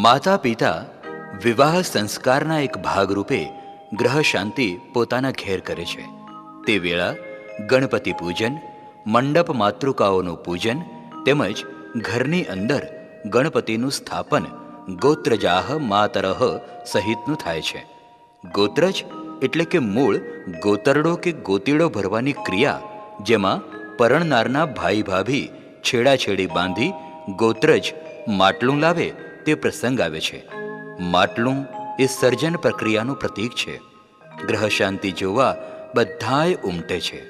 માતા પિતા વિવાહ સંસ્કારના એક ભાગરૂપે ગ્રહ શાંતિ પોતાના ઘેર કરે છે. તે વેળા ગણપતિ પૂજન, મંડપ માતૃકાઓનું પૂજન તેમજ ઘરની અંદર ગણપતિનું સ્થાપન ગોત્રજાહ માતરહ સહિતનું થાય છે. ગોત્રજ એટલે કે મૂળ ગોતરડો કે ગોતીડો ભરવાની ક્રિયા, જેમાં પરણનારના ભાઈ ભાભી છેડાછેડી બાંધી ગોત્રજ માટલું લાવે તે પ્રસંગ આવે છે. માટલું એ સર્જન પ્રક્રિયાનું પ્રતીક છે. ગ્રહ શાંતિ જોવા બધાય ઉમટે છે.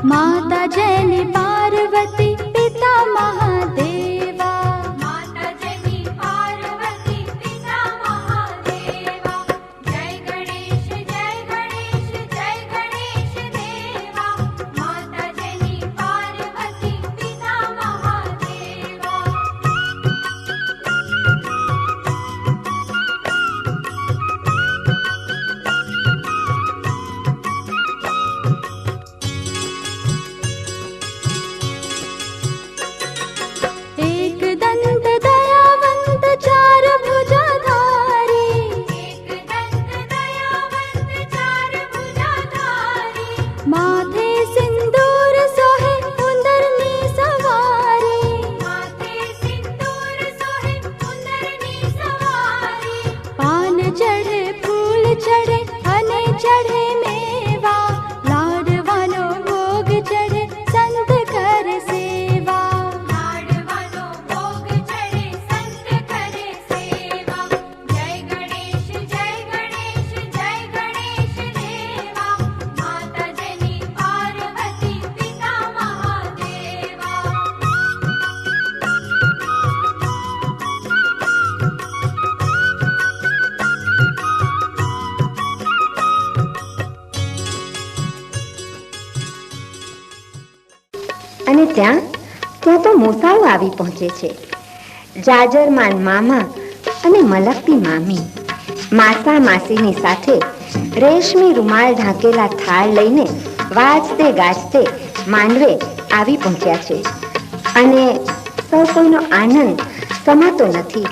माता जैनी पार्वती पिता महादेवा, माता जैनी पार्वती पिता महादेवा। जय गणेश जय गणेश जय गणेश देवा, माता जैनी पार्वती पिता महादेवा। एक दंत दयावंत चार भुजाधारी, एक दंत दयावंत चार भुजाधारी, माथे सिंदूर सोहे उंदरनी सवारी, माथे सिंदूर सोहे उंदरनी सवारी। पान चढ़े फूल चढ़े अने चढ़े मेवा, लाडवानो भोग चढ़े संत कर सेवा। लाडवानो भोग चढ़े संत करे सेवा। जय गणेश जय गणेश जय गणेश देवा, माता जैनी पार्वती पिता महादेवा। અને ત્યાં તો મોસાઓ આવી પહોંચે છે. જાજરમાન મામા અને મલકતી મામી માસા માસીની સાથે રેશમી રૂમાલ ઢાંકેલા થાળ લઈને વાજતે ગાજતે માંડવે આવી પહોંચ્યા છે અને સૌ કોઈનો આનંદ સમાતો નથી.